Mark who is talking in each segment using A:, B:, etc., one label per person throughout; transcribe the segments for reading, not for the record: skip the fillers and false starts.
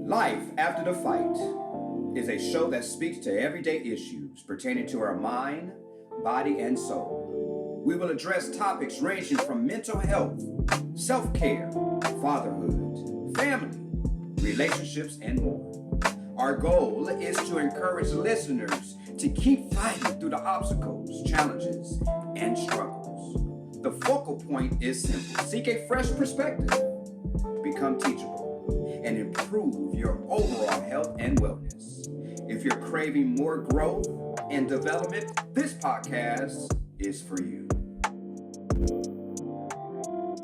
A: Life After the Fight is a show that speaks to everyday issues pertaining to our mind, body, and soul. We will address topics ranging from mental health, self care, fatherhood, family, relationships, and more. Our goal is to encourage listeners to keep fighting through the obstacles, challenges, and struggles. The focal point is simple: seek a fresh perspective, become teachable, and improve your overall health and wellness. If you're craving more growth and development, this podcast is for you.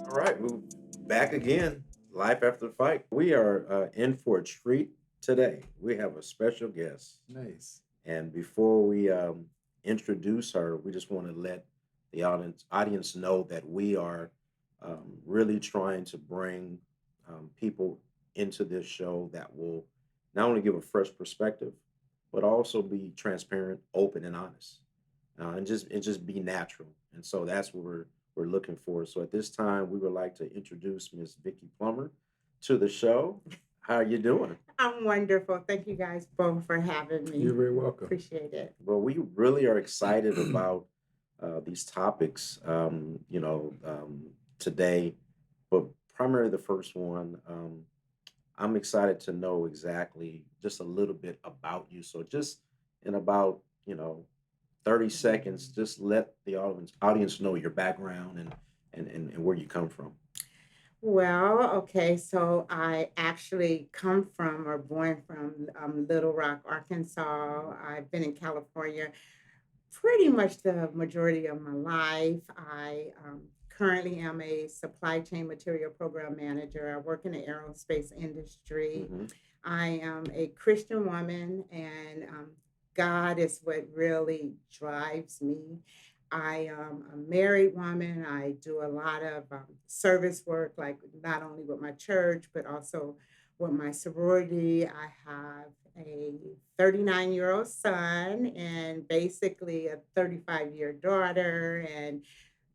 B: All right, we're back again. Life After the Fight. We are in for a treat today. We have a special guest.
C: Nice.
B: And before we introduce her, we just want to let the audience know that we are really trying to bring people into this show that will not only give a fresh perspective, but also be transparent, open, and honest, and just be natural. And so that's what we're looking for. So at this time, we would like to introduce Miss Vicky Plumber to the show. How are you doing?
D: I'm wonderful. Thank you guys both for having me.
C: You're very welcome.
D: Appreciate it.
B: Well, we really are excited about these topics, today, but primarily the first one. I'm excited to know exactly just a little bit about you. So just in about, 30 seconds, just let the audience know your background and where you come from.
D: Well, okay, so I actually come from or born from Little Rock, Arkansas. I've been in California pretty much the majority of my life. I currently am a supply chain material program manager. I work in the aerospace industry.
B: Hmm.
D: I am a Christian woman, and God is what really drives me. I am a married woman. I do a lot of service work, like not only with my church, but also with my sorority. I have a 39-year-old son and basically a 35-year daughter, and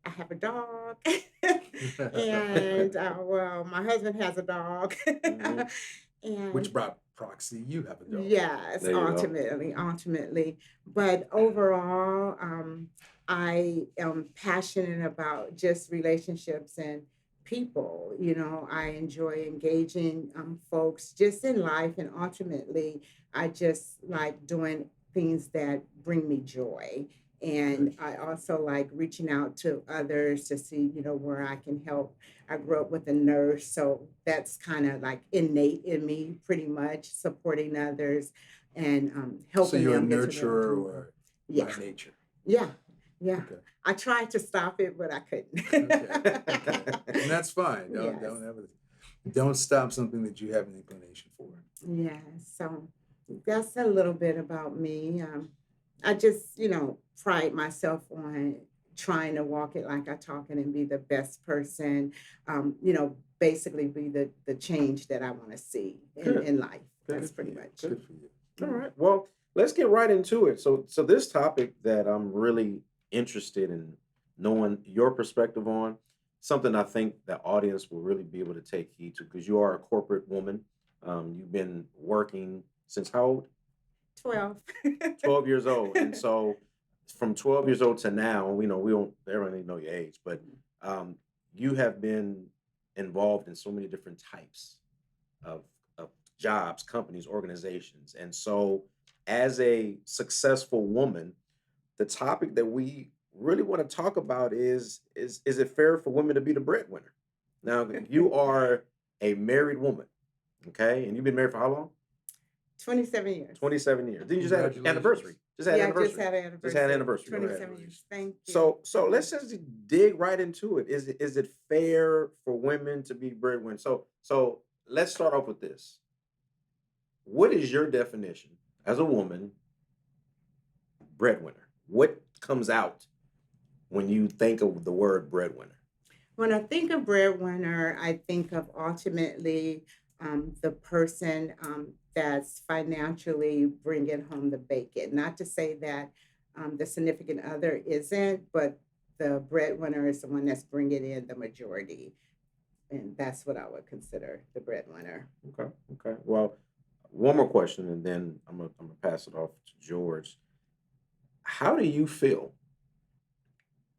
D: I have a dog. And well, my husband has a dog.
B: Hmm.
C: Which
D: And
C: by proxy, you have a dog.
D: yes,
B: There you go.
D: ultimately. But overall, I am passionate about just relationships and people. I enjoy engaging folks just in life, and ultimately, I just like doing things that bring me joy. And I also like reaching out to others to see, where I can help. I grew up with a nurse, so that's kind of like innate in me, pretty much supporting others and
C: So
D: helping
C: you're a
D: them get to
C: nurturer
D: them.
C: or
D: Yeah,
C: by nature.
D: yeah, yeah.
C: Okay.
D: I tried to stop it, but I couldn't.
C: Okay. Okay. And that's fine. Don't
D: Yes.
C: don't stop something that you have an inclination for.
D: Yeah, so that's a little bit about me. I just, pride myself on trying to walk it like I talk it and be the best person, basically be the change that I want to see
B: Good.
D: in life.
B: Good.
D: That's pretty much.
C: Good for you.
B: All right. Well, let's get right into it. So this topic that I'm really interested in knowing your perspective on, something I think the audience will really be able to take heed to, because you are a corporate woman. You've been working since how old?
D: 12.
B: 12 years old. And so from 12 years old to now, we don't everyone need to know your age, but you have been involved in so many different types of, of jobs, companies, organizations. And so as a successful woman, the topic that we really want to talk about is it fair for women to be the breadwinner? Now, you are a married woman, okay? And you've been married for how long?
D: 27 years.
B: 27 years. Then you just had an
C: Congratulations.
B: anniversary. Just had
D: Yeah,
B: anniversary.
D: just had an anniversary.
B: Just had an anniversary. Go ahead.
D: 27 years. Thank you.
B: So let's just dig right into it. Is it fair for women to be breadwinners? So let's start off with this. What is your definition as a woman breadwinner? What comes out when you think of the word breadwinner?
D: When I think of breadwinner, I think of ultimately the person that's financially bringing home the bacon. Not to say that the significant other isn't, but the breadwinner is the one that's bringing in the majority. And that's what I would consider the breadwinner.
B: Okay. Well, one more question, and then I'm gonna pass it off to George. How do you feel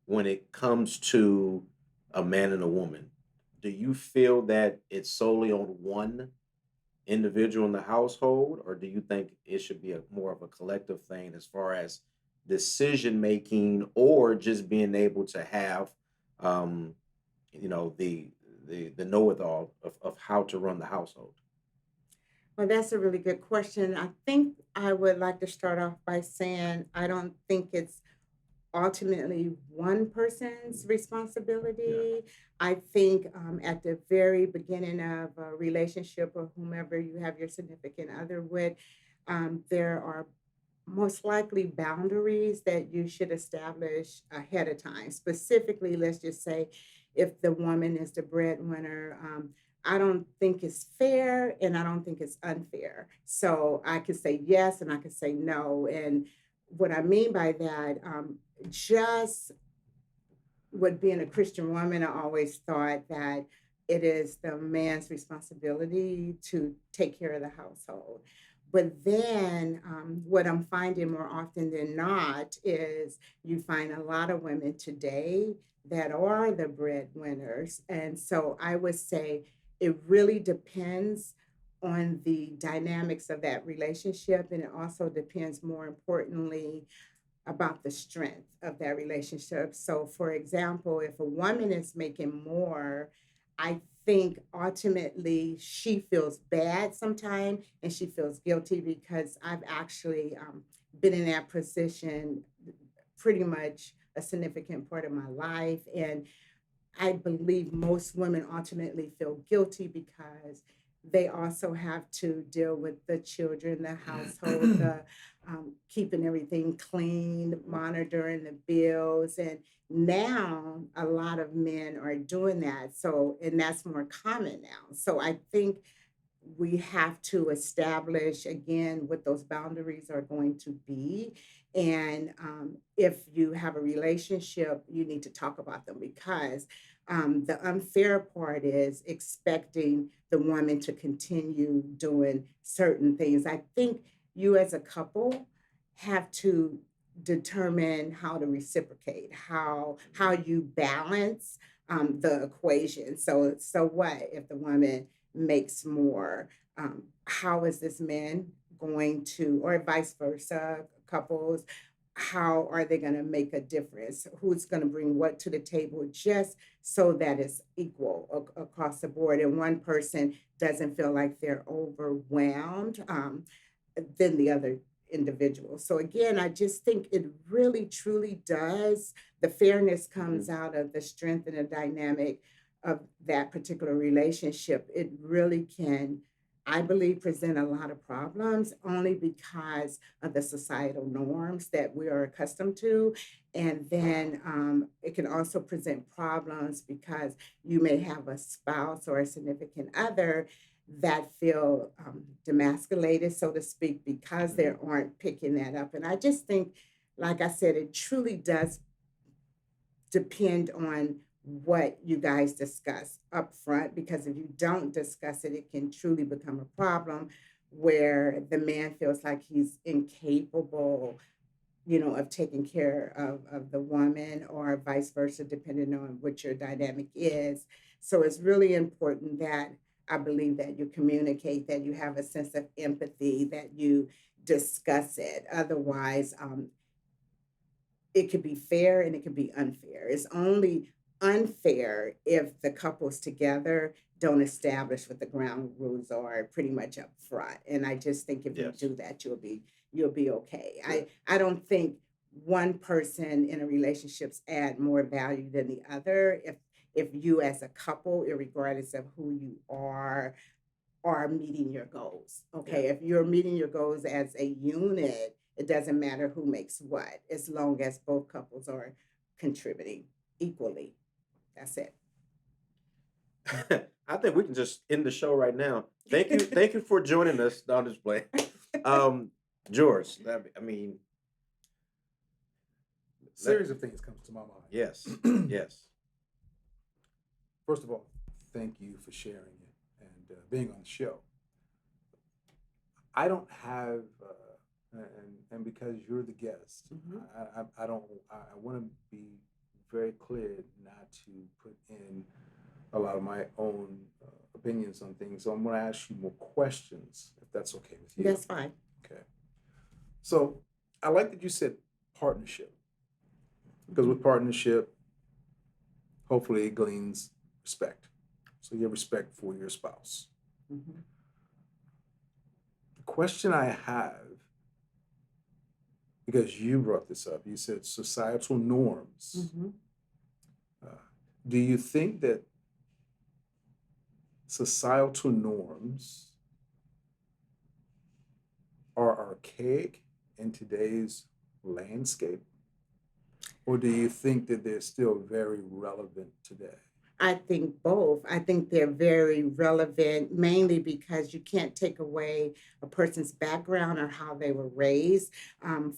B: when it comes to a man and a woman? Do you feel that it's solely on one individual in the household, or do you think it should be a more of a collective thing as far as decision making, or just being able to have, um, the know it all of how to run the household?
D: Well, that's a really good question. I think I would like to start off by saying I don't think it's ultimately one person's
C: Yeah.
D: responsibility. I think at the very beginning of a relationship or whomever you have your significant other with, there are most likely boundaries that you should establish ahead of time. Specifically, let's just say if the woman is the breadwinner, I don't think it's fair and I don't think it's unfair. So I could say yes and I could say no. And what I mean by that, just with being a Christian woman, I always thought that it is the man's responsibility to take care of the household. But then, what I'm finding more often than not is you find a lot of women today that are the breadwinners. And so I would say it really depends on the dynamics of that relationship. And it also depends, more importantly, about the strength of that relationship. So, for example, if a woman is making more, I think ultimately she feels bad sometimes and she feels guilty because I've actually been in that position pretty much a significant part of my life. And I believe most women ultimately feel guilty because they also have to deal with the children, the household, the keeping everything clean, monitoring the bills. And now a lot of men are doing that. So, and that's more common now. So I think we have to establish again what those boundaries are going to be. And if you have a relationship, you need to talk about them because the unfair part is expecting the woman to continue doing certain things. I think you as a couple have to determine how to reciprocate, how you balance the equation. So what if the woman makes more? How is this man going to, or vice versa, couples? How are they going to make a difference? Who's going to bring what to the table just so that it's equal across the board and one person doesn't feel like they're overwhelmed than the other individual. So again, I just think it really truly does. The fairness
B: Mhm.
D: comes out of the strength and the dynamic of that particular relationship. It really can, I believe, present a lot of problems only because of the societal norms that we are accustomed to. And then it can also present problems because you may have a spouse or a significant other that feel demasculated, so to speak, because they
B: Mhm.
D: aren't picking that up. And I just think, like I said, it truly does depend on what you guys discuss up front, because if you don't discuss it, it can truly become a problem where the man feels like he's incapable, of taking care of the woman or vice versa, depending on what your dynamic is. So it's really important that I believe that you communicate, that you have a sense of empathy, that you discuss it. Otherwise, it could be fair and it could be unfair. It's only unfair if the couples together don't establish what the ground rules are pretty much up front. And I just think if you
B: Yes.
D: do that, you'll be okay.
B: Yeah.
D: I don't think one person in a relationships add more value than the other if you as a couple, regardless of who you are meeting your goals.
B: Yeah.
D: Okay. If you're meeting your goals as a unit, it doesn't matter who makes what, as long as both couples are contributing equally. That's it.
B: I think we can just end the show right now. Thank you for joining us on this play. Um, George, I mean, let,
C: Series of things comes to my
B: yes,
C: mind.
B: yes,
C: First of all, thank you for sharing it and being on the show. I don't have, and because you're the guest,
D: Mhm.
C: I don't. I want to be very clear not to put in a lot of my own opinions on things. So I'm going to ask you more questions, if that's okay with you.
D: That's fine.
C: Okay. So I like that you said partnership, because with partnership, hopefully it gleans respect. So you have respect for your spouse.
D: Mhm.
C: The question I have, because you brought this up, you said societal norms.
D: Mhm.
C: Uh, do you think that societal norms are archaic in today's landscape? Or do you think that they're still very relevant today?
D: I think both. I think they're very relevant, mainly because you can't take away a person's background or how they were raised.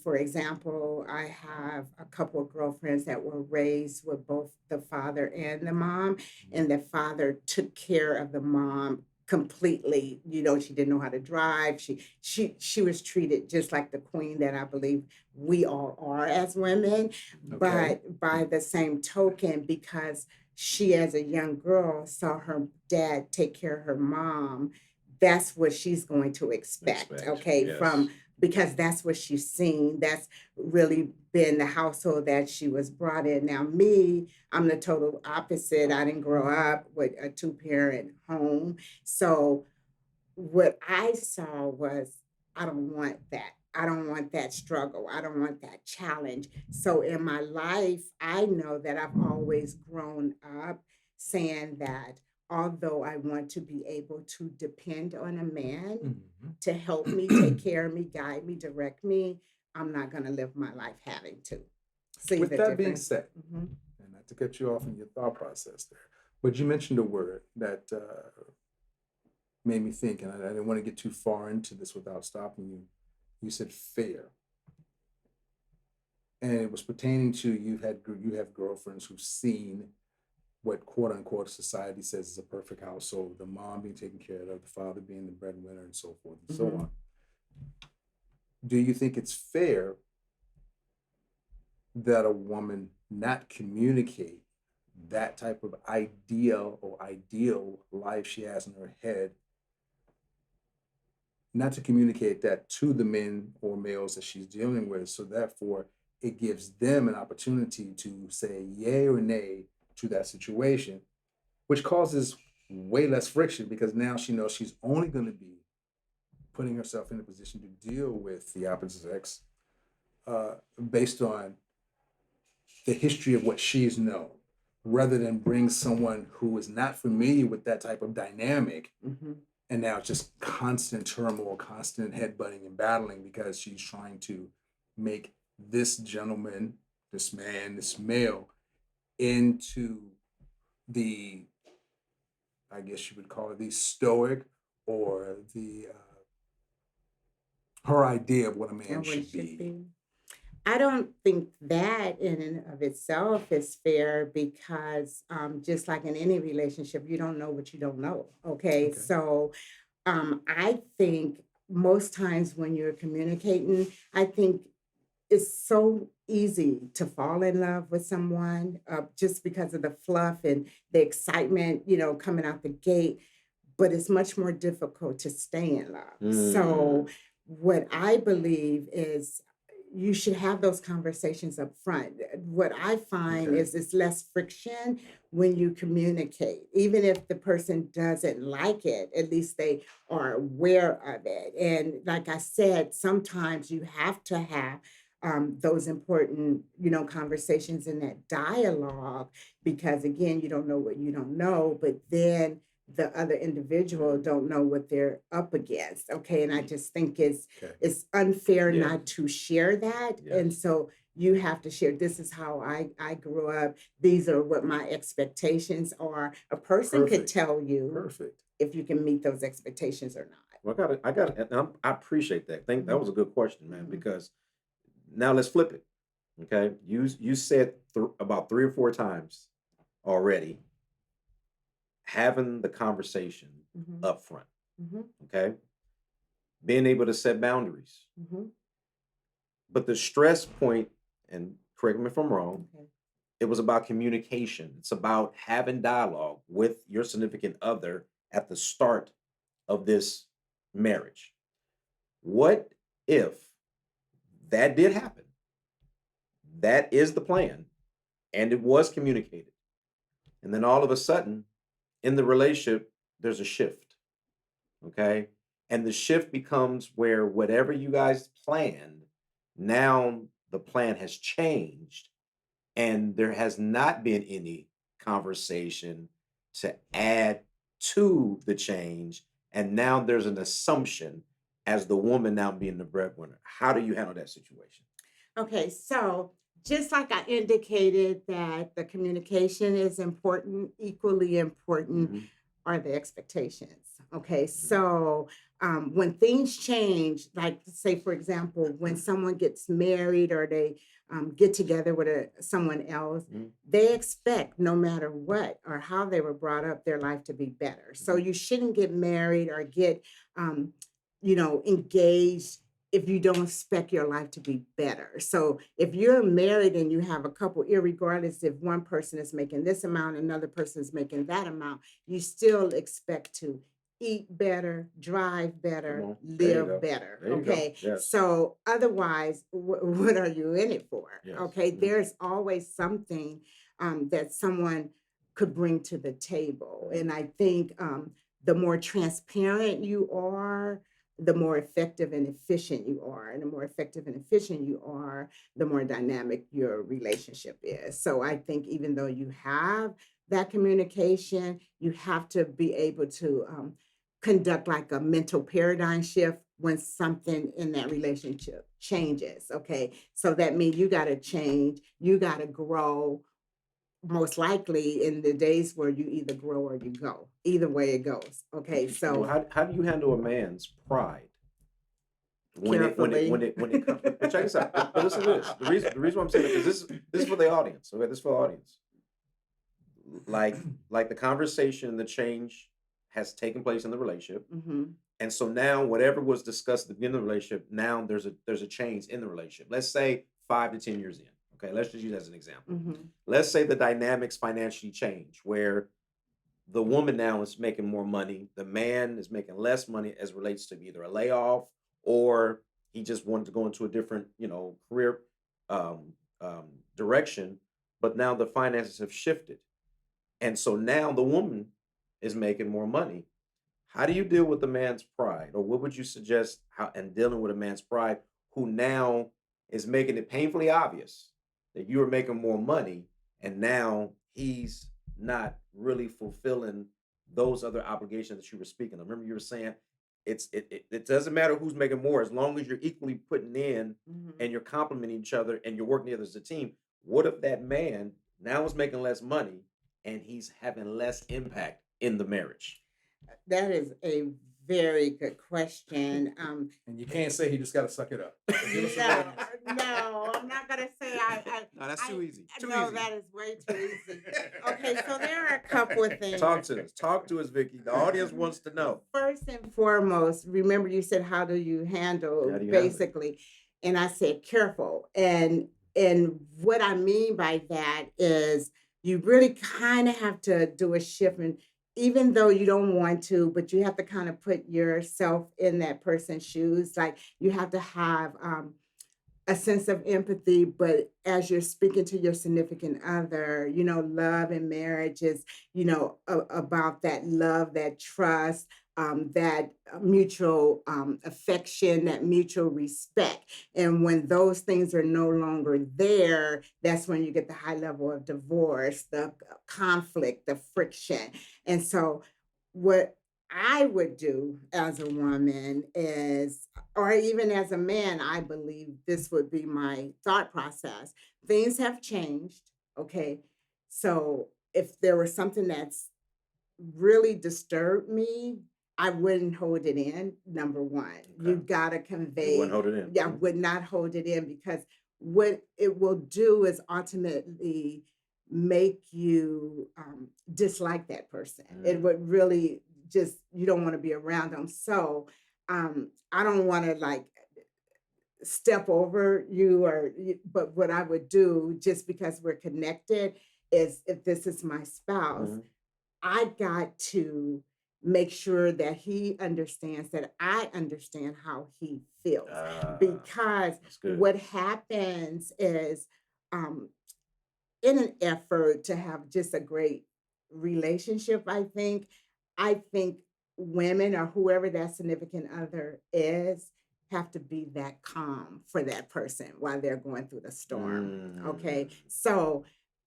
D: For example, I have a couple of girlfriends that were raised with both the father and the mom, and the father took care of the mom completely. She didn't know how to drive. She was treated just like the queen that I believe we all are as women.
C: Okay.
D: But by the same token, because she as a young girl saw her dad take care of her mom, that's what she's going to expect, okay,
B: Yes.
D: because that's what she's seen. That's really been the household that she was brought in. Now me, I'm the total opposite. I didn't grow up with a two-parent home. So what I saw was, I don't want that. I don't want that struggle. I don't want that challenge. So in my life, I know that I've always grown up saying that although I want to be able to depend on a man
C: Mhm.
D: to help me, take care of me, guide me, direct me, I'm not going to live my life having to. See
C: With
D: the
C: that being
D: difference?
C: said,
D: Mhm.
C: and not to cut you off in your thought process there, but you mentioned a word that made me think, and I didn't want to get too far into this without stopping you. You said fair, and it was pertaining to you have girlfriends who've seen what quote unquote society says is a perfect household, the mom being taken care of, the father being the breadwinner, and so forth and so
D: Mhm.
C: on. Do you think it's fair that a woman not communicate that type of ideal life she has in her head, not to communicate that to the men or males that she's dealing with, so therefore it gives them an opportunity to say yay or nay to that situation, which causes way less friction because now she knows she's only going to be putting herself in a position to deal with the opposite sex uh, based on the history of what she's known, rather than bring someone who is not familiar with that type of dynamic,
D: Mhm.
C: and now it's just constant turmoil, constant headbutting and battling because she's trying to make this gentleman, this man, this male into the, I guess you would call it the stoic, or the her idea of what a man
D: And what it
C: should
D: should
C: be.
D: be. I don't think that in and of itself is fair because just like in any relationship, you don't know what you don't know. Okay.
C: Okay.
D: So I think most times when you're communicating, I think it's so easy to fall in love with someone just because of the fluff and the excitement, coming out the gate. But it's much more difficult to stay in love. So,
B: Mm.
D: what I believe is you should have those conversations up front. What I find
C: Okay.
D: is it's less friction when you communicate. Even if the person doesn't like it, at least they are aware of it. And like I said, sometimes you have to have those important, conversations in that dialogue because again, you don't know what you don't know, but then the other individual don't know what they're up against. Okay. And I just think it's
C: Okay.
D: it's unfair
B: Yeah.
D: not to share that.
B: Yes.
D: And so you have to share, this is how I grew up. These are what my expectations are. A person could
C: Perfect.
D: tell you
C: Perfect.
D: if you can meet those expectations or not.
B: Well, I appreciate that. Think that was a good question, man.
D: Mhm.
B: Because now let's flip it. Okay, you said about 3 or 4 times already having the conversation
D: Mhm.
B: up front.
D: Mhm.
B: Okay, being able to set boundaries.
D: Mhm.
B: But the stress point, and correct me if I'm wrong,
D: Okay.
B: it was about communication. It's about having dialogue with your significant other at the start of this marriage. What if that did happen? That is the plan, and it was communicated. And then all of a sudden, in the relationship, there's a shift. Okay. And the shift becomes where whatever you guys planned, now the plan has changed, and there has not been any conversation to add to the change. And now there's an assumption as the woman now being the breadwinner. How do you handle that situation?
D: Okay, so just like I indicated that the communication is important, equally important
B: Mhm,
D: are the expectations. Okay,
B: mhm,
D: so when things change, like say for example, when someone gets married or they get together with someone else,
B: mhm,
D: they expect no matter what or how they were brought up, their life to be better. So
B: mhm.
D: you shouldn't get married or get, um, engaged if you don't expect your life to be better. So if you're married and you have a couple, irregardless if one person is making this amount, another person is making that amount, you still expect to eat better, drive
B: Come
D: better,
B: on. There you
D: live
B: go.
D: better.
B: There you go.
D: Okay.
B: Yes.
D: So otherwise, what are you in it for?
B: Yes.
D: Okay.
B: Mhm,
D: There's always something that someone could bring to the table.
B: mhm,
D: And I think the more transparent you are, the more effective and efficient you are. And the more effective and efficient you are, the more dynamic your relationship is. So I think even though you have that communication, you have to be able to conduct like a mental paradigm shift when something in that relationship changes. Okay. So that means you got to change, you got to grow, most likely in the days where you either grow or you go. Either way it goes. Okay.
B: Well,
D: So
B: how do you handle a man's pride
D: carefully.
B: when it comes? But check this out. But listen to this. The reason why I'm saying that, because this is for the audience. Okay, this is for the audience. Like the conversation and the change has taken place in the relationship,
D: Mhm,
B: and so now whatever was discussed at the beginning of the relationship, now there's a change in the relationship. Let's say 5 to 10 years in. Okay, let's just use that as an example.
D: mhm,
B: Let's say the dynamics financially change, where the woman now is making more money. The man is making less money as relates to either a layoff, or he just wanted to go into a different, career um, direction. But now the finances have shifted. And so now the woman is making more money. How do you deal with the man's pride? Or what would you suggest how and dealing with a man's pride who now is making it painfully obvious that you are making more money, and now he's not really fulfilling those other obligations that you were speaking of? Remember, you were saying it doesn't matter who's making more as long as you're equally putting in
D: mhm.
B: and you're complimenting each other and you're working together as a team. What if that man now is making less money and he's having less impact in the marriage?
D: That is a very good question.
C: And you can't say he just got to suck it up. So give us a
D: No,
C: little answer.
D: no, I'm not gonna say
B: No, that's
D: I,
B: too easy. Too
D: no,
B: easy.
D: that is way too easy. Okay, so there are a couple of things.
B: Talk to us. Talk to us, Vicky. The audience wants to know.
D: First and foremost, remember you said how do you handle
B: How do you handle it?
D: basically, and I said careful. And what I mean by that is you really kind of have to do a shift, and even though you don't want to, but you have to kind of put yourself in that person's shoes. Like you have to have a sense of empathy, but as you're speaking to your significant other, love and marriage is, about that love, that trust, that mutual affection, that mutual respect. And when those things are no longer there, that's when you get the high level of divorce, the conflict, the friction. And so, what I would do as a woman is, or even as a man, I believe this would be my thought process. Things have changed. Okay. So if there was something that's really disturbed me, I wouldn't hold it in. Number one, you
B: Okay.
D: got to
B: You wouldn't
D: convey,
B: hold it in.
D: yeah, I would not hold it in because what it will do is ultimately make you dislike that person. It
B: Mm.
D: would really just, you don't want to be around them. So I don't want to like step over you but what I would do just because we're connected is if this is my spouse,
B: Mhm.
D: I got to make sure that he understands that I understand how he feels.
B: Ah,
D: Because
B: that's good.
D: what happens is, um, in an effort to have just a great relationship, I think women or whoever that significant other is have to be that calm for that person while they're going through the storm.
B: Mm.
D: Okay. So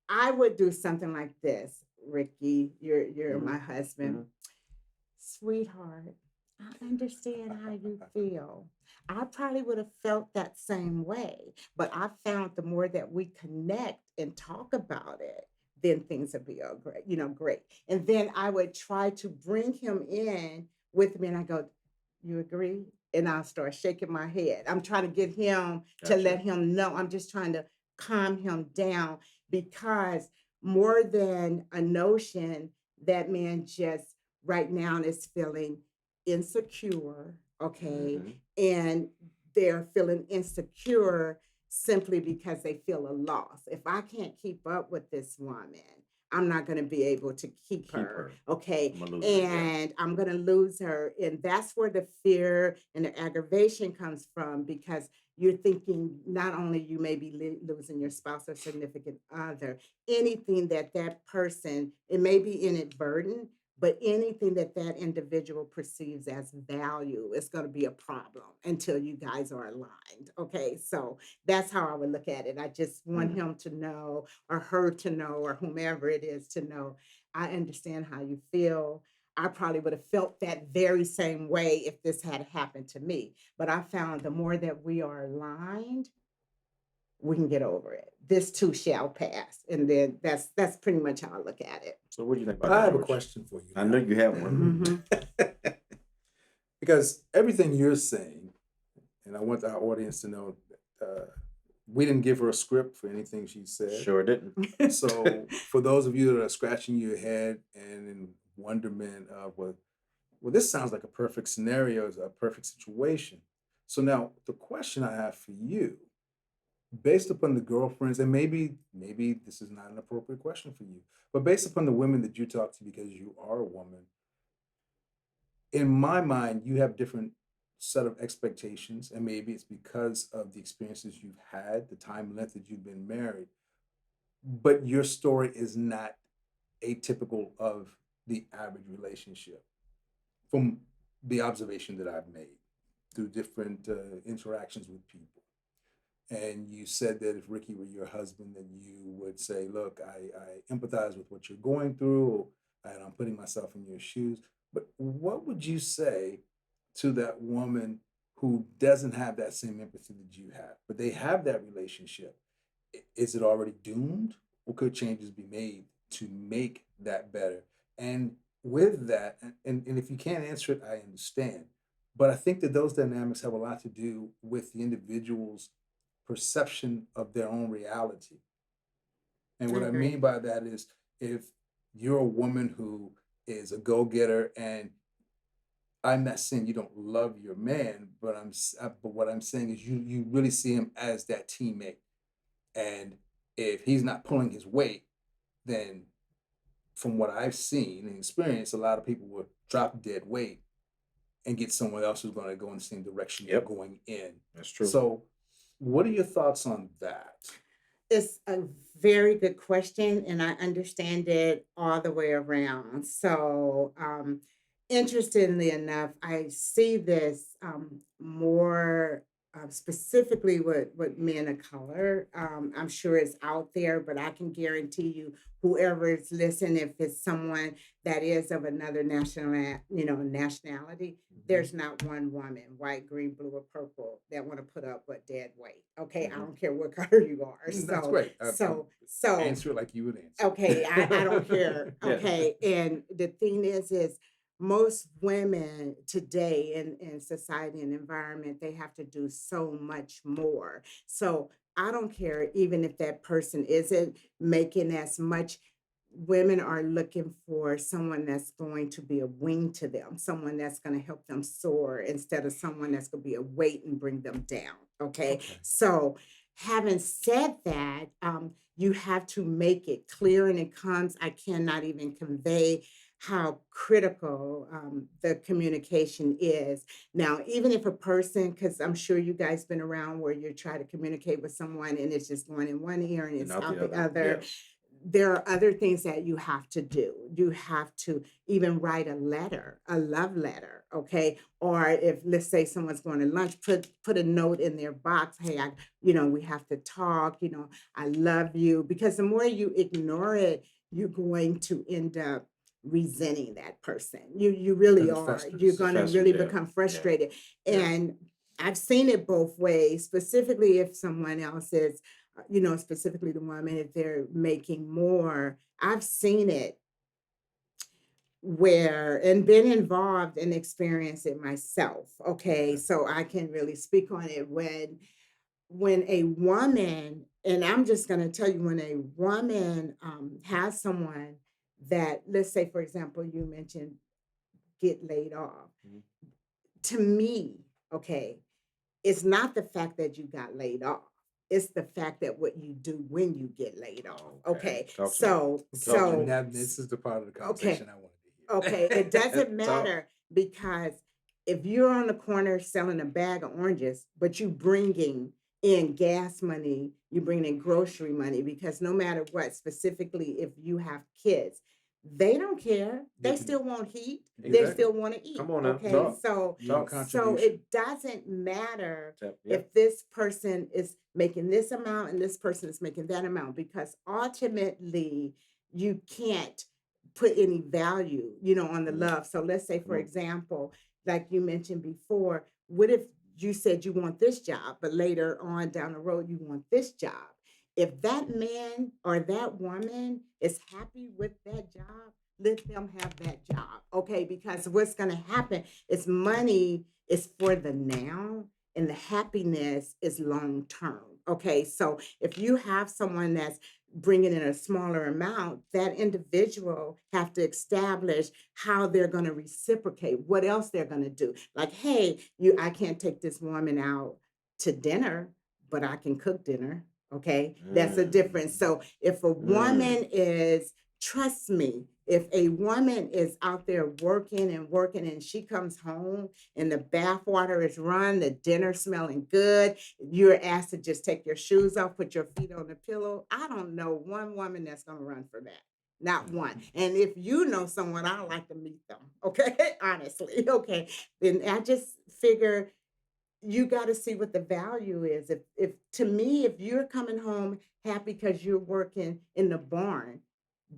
D: I would do something like this, Ricky. You're
B: Mhm.
D: my husband.
B: Mhm.
D: Sweetheart, I understand how you feel. I probably would have felt that same way, but I found the more that we connect and talk about it, then things will be all great, great. And then I would try to bring him in with me, and I go, "You agree?" And I'll start shaking my head. I'm trying to get him to
B: Gotcha.
D: let him know. I'm just trying to calm him down because more than a notion, that man just right now is feeling insecure, okay?
B: Mhm.
D: And they're feeling insecure simply because they feel a loss. If I can't keep up with this woman, I'm not going to be able to keep
B: Keep
D: her,
B: her.
D: okay?
B: I'ma lose her, yeah.
D: And I'm going to lose her. And that's where the fear and the aggravation comes from because you're thinking not only you may be losing your spouse or significant other, anything that person, it may be inadvertent, but anything that individual perceives as value is going to be a problem until you guys are aligned. Okay. So that's how I would look at it. I just want
B: Mm.
D: him to know, or her to know, or whomever it is to know, I understand how you feel. I probably would have felt that very same way if this had happened to me. But I found the more that we are aligned, we can get over it. This too shall pass. And then that's pretty much how I look at it.
B: So what do you think about
C: I
B: that,
C: have a
B: George?
C: question for you
B: I
C: now.
B: know you have one.
D: Mm-hmm.
C: Because everything you're saying, and I want our audience to know, we didn't give her a script for anything she said.
B: Sure didn't.
C: So for those of you that are scratching your head and in wonderment of well, this sounds like a perfect scenario, a perfect situation. So now the question I have for you, based upon the girlfriends, and maybe this is not an appropriate question for you, but based upon the women that you talk to, because you are a woman, in my mind, you have different set of expectations, and maybe it's because of the experiences you've had, the time length that you've been married, but your story is not atypical of the average relationship from the observation that I've made through different interactions with people. And you said that if Ricky were your husband, then you would say, look, I empathize with what you're going through, and I'm putting myself in your shoes. But what would you say to that woman who doesn't have that same empathy that you have, but they have that relationship? Is it already doomed, or could changes be made to make that better? And with that, and if you can't answer it, I understand. But I think that those dynamics have a lot to do with the individual's perception of their own reality. And
D: I
C: what I
D: agree.
C: mean by that is if you're a woman who is a go-getter, and I'm not saying you don't love your man, but but what I'm saying is you really see him as that teammate. And if he's not pulling his weight, then from what I've seen and experienced, a lot of people will drop dead weight and get someone else who's going to go in the same direction you're
B: Yep,
C: going in.
B: that's true.
C: So, what are your thoughts on that?
D: It's a very good question, and I understand it all the way around. So, interestingly enough, I see this more specifically with men of color. I'm sure it's out there, but I can guarantee you, whoever is listening, if it's someone that is of another nationality,
C: Mhm.
D: there's not one woman, white, green, blue, or purple, that want to put up with dead weight. Okay, I
B: Mhm.
D: don't care what color you are.
C: That's
D: So,
C: great.
D: so
C: Answer it like you would answer.
D: okay, I don't care.
B: Yeah.
D: Okay, and the thing is most women today in society and environment, they have to do so much more. So I don't care even if that person isn't making as much. women are looking for someone that's going to be a wing to them, someone that's going to help them soar instead of someone that's going to be a weight and bring them down. Okay.
C: Okay.
D: So, having said that, you have to make it clear, and it comes, I cannot even convey how critical the communication is. Now, even if a person, because I'm sure you guys been around where you're trying to communicate with someone and it's just going in one ear and
B: And
D: it's
B: not
D: out
B: the
D: the
B: other.
D: other,
B: Yes.
D: there are other things that you have to do. You have to even write a letter, a love letter, okay? Or if, let's say, someone's going to lunch, put a note in their box. Hey, we have to talk. I love you. Because the more you ignore it, you're going to end up resenting that person. You really
C: Because it
D: are.
C: festers.
D: You're
C: It
D: going to
B: festers,
D: really
B: yeah.
D: become
B: Yeah.
D: frustrated.
B: Yeah.
D: And I've seen it both ways, specifically if someone else is specifically the woman, if they're making more. I've seen it where and been involved and experienced it myself. Okay.
C: Okay.
D: So I can really speak on it when a woman, and I'm just going to tell you, when a woman has someone that, let's say, for example, you mentioned get laid off.
B: Mhm.
D: To me, okay, it's not the fact that you got laid off. It's the fact that what you do when you get laid off. Okay.
B: Talk to me.
D: So,
B: Talk to
C: And
B: me.
D: so,
C: now this is the part of the conversation I want to
D: okay.
C: hear.
D: It doesn't
B: Talk.
D: matter because if you're on the corner selling a bag of oranges, but you bringing in gas money, you bring in grocery money, because no matter what, specifically if you have kids, they don't care. They
C: Mhm.
D: still want heat. They
B: Exactly.
D: still want to eat.
B: Come on now.
D: Okay.
B: Talk.
D: So,
C: Your
B: Talk.
D: so
C: contribution.
D: it doesn't matter
B: Yeah.
D: if this person is making this amount and this person is making that amount, because ultimately you can't put any value, on the
B: Mhm.
D: love. So let's say,
B: Come
D: for
B: on.
D: example, like you mentioned before, what if you said you want this job, but later on down the road you want this job? If that man or that woman is happy with that job, let them have that job. Okay. Because what's going to happen is money is for the now and the happiness is long term. Okay. So if you have someone that's bringing in a smaller amount, that individual have to establish how they're going to reciprocate, what else they're going to do. Like, hey, I can't take this woman out to dinner, but I can cook dinner. Okay. That's a difference. So if a woman is, trust me, if a woman is out there working and she comes home and the bath water is run, the dinner smelling good, you're asked to just take your shoes off, put your feet on the pillow. I don't know one woman that's going to run for that. Not one. And if you know someone, I'd like to meet them. Okay. Honestly. Okay. Then I just figure you got to see what the value is. If to me, if you're coming home happy because you're working in the barn,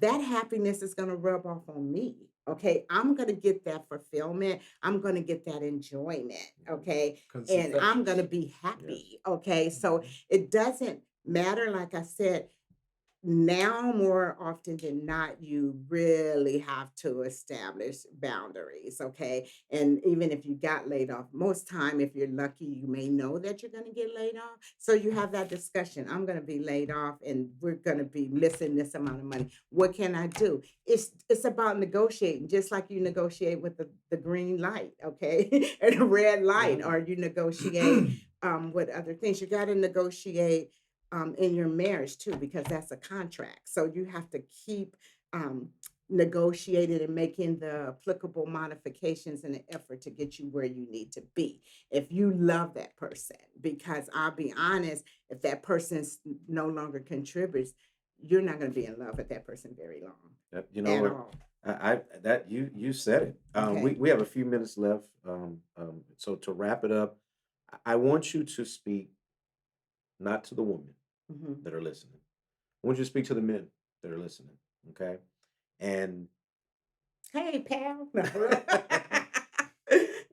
D: that happiness is going to rub off on me. Okay. I'm going to get that fulfillment. I'm going to get that enjoyment. Okay.
C: 'Cause it's
D: And I'm going to
C: infectious.
D: be happy. Okay. So it doesn't matter. Like I said, now more often than not, you really have to establish boundaries. Okay. And even if you got laid off, most time, if you're lucky, you may know that you're going to get laid off. So you have that discussion. I'm going to be laid off and we're going to be missing this amount of money. What can I do? It's about negotiating, just like you negotiate with the green light. Okay. And the red light, or you negotiate with other things. You got to negotiate in your marriage too, because that's a contract. So you have to keep negotiating and making the applicable modifications in an effort to get you where you need to be. If you love that person, because I'll be honest, if that person no longer contributes, you're not going to be in love with that person very long.
B: You know
D: At
B: what?
D: all.
B: I that you said it.
D: Okay.
B: We have a few minutes left. So to wrap it up, I want you to speak not to the women
D: Mhm.
B: that are listening. I want you to speak to the men that are listening. Okay. And
D: Hey, pal.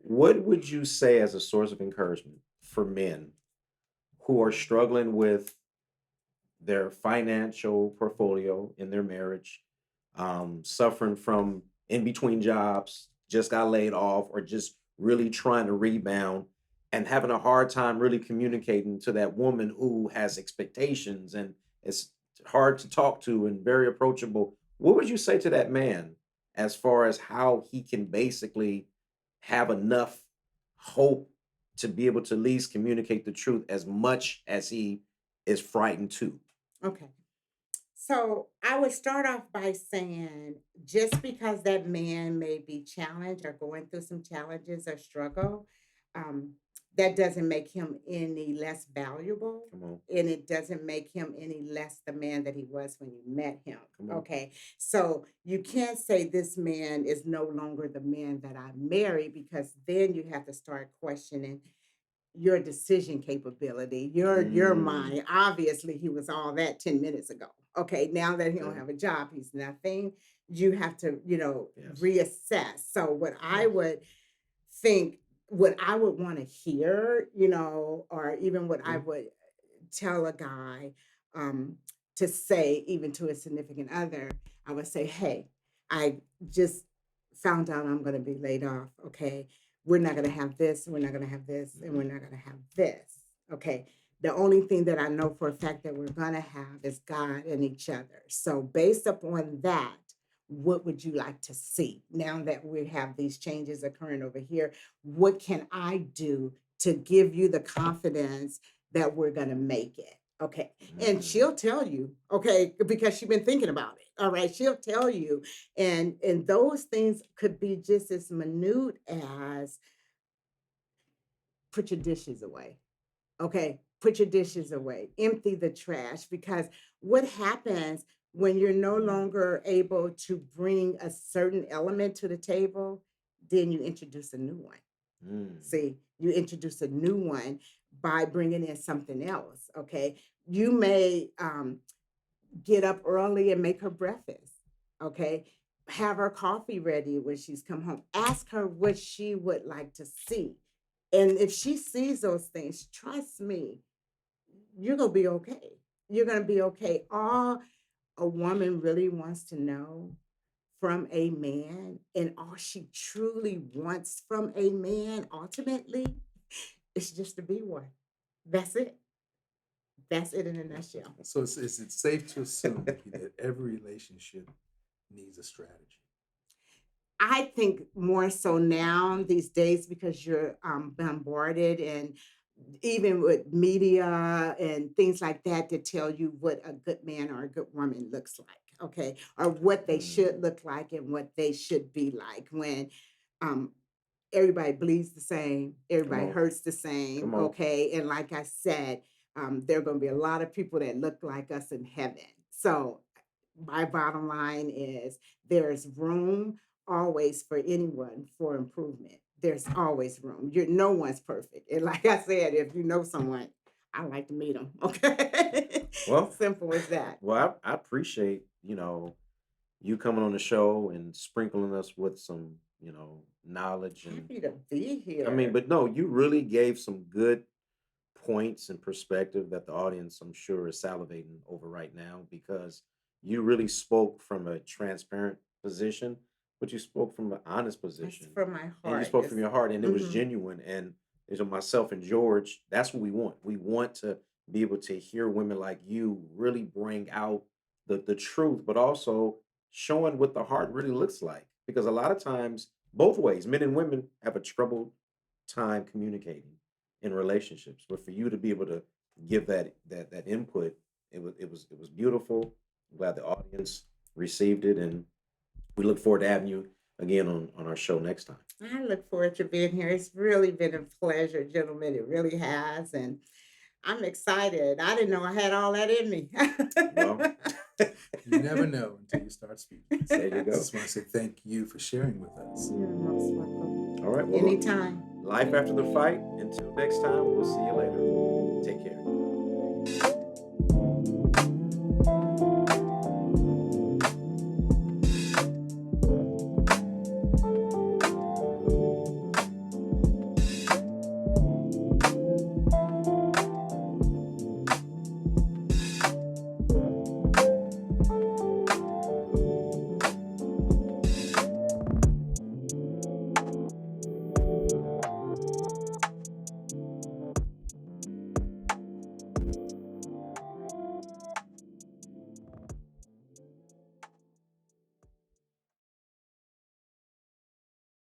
B: what would you say as a source of encouragement for men who are struggling with their financial portfolio in their marriage, suffering from in between jobs, just got laid off, or just really trying to rebound and having a hard time really communicating to that woman who has expectations and is hard to talk to and very approachable? What would you say to that man as far as how he can basically have enough hope to be able to at least communicate the truth as much as he is frightened too?
D: Okay. So I would start off by saying just because that man may be challenged or going through some challenges or struggle, um, that doesn't make him any less valuable.
B: Come on,
D: And it doesn't make him any less the man that he was when you met him.
B: come on.
D: Okay. So you can't say this man is no longer the man that I married, because then you have to start questioning your decision capability, your
B: Mm,
D: mind. Obviously, he was all that 10 minutes ago. Okay, now that he don't
B: okay.
D: have a job, he's nothing. You have to,
B: Yes.
D: reassess. So what I
B: Yes.
D: would think, what I would want to hear, or even what I
B: Mhm.
D: would tell a guy, um, to say, even to a significant other, I would say, hey, I just found out I'm going to be laid off. Okay. We're not going to have this, we're not going to have this, and we're
B: Mhm.
D: not going to have this. Okay. The only thing that I know for a fact that we're going to have is God and each other. So, based upon that, what would you like to see now that we have these changes occurring over here? What can I do to give you the confidence that we're going to make it? Okay. And
B: Mm.
D: she'll tell you, okay, because she's been thinking about it. All right. She'll tell you. And those things could be just as minute as put your dishes away. Okay, put your dishes away, empty the trash, because what happens when you're no longer able to bring a certain element to the table, then you introduce a new one.
B: Mm.
D: See, you introduce a new one by bringing in something else. Okay, you may get up early and make her breakfast. Okay, have her coffee ready when she's come home. Ask her what she would like to see. And if she sees those things, trust me, you're gonna be okay. You're gonna be okay. All a woman really wants to know from a man, and all she truly wants from a man ultimately, is just to be one. That's it. That's it in a nutshell.
C: So is it safe to assume, Vicky, that every relationship needs a strategy?
D: I think more so now these days, because you're bombarded, and even with media and things like that, to tell you what a good man or a good woman looks like, okay, or what they should
B: Mm.
D: look like and what they should be like, when um, everybody bleeds the same,
B: Come
D: everybody
B: on,
D: hurts the same,
B: come on.
D: okay, and like I said, there are going to be a lot of people that look like us in heaven. So my bottom line is there's room always for anyone for improvement. There's always room. No one's perfect. And like I said, if you know someone, I like to meet them. Okay.
B: Well,
D: Simple as that.
B: I appreciate you coming on the show and sprinkling us with some knowledge and
D: Happy to be
B: I mean,
D: here.
B: but no, you really gave some good points and perspective that the audience, I'm sure, is salivating over right now because you really spoke from a transparent position, but you spoke from an honest
D: That's
B: position
D: from my
B: and you
D: heart.
B: spoke from
D: It's,
B: your heart and it was
D: mhm.
B: genuine. And myself and George, that's what we want. We want to be able to hear women like you really bring out the truth, but also showing what the heart really looks like. Because a lot of times, both ways, men and women have a troubled time communicating in relationships. But for you to be able to give that input, it was beautiful. I'm glad the audience received it, and we look forward to having you again on our show next time.
D: I look forward to being here. It's really been a pleasure, gentlemen. It really has. And I'm excited. I didn't know I had all that in me.
B: Well,
C: You never know until you start speaking.
B: there you
C: I
B: go.
C: just want to say thank you for sharing with us.
D: You're most welcome.
B: All right. Well, look,
D: Anytime.
B: life after the fight. Until next time, we'll see you later. Take care.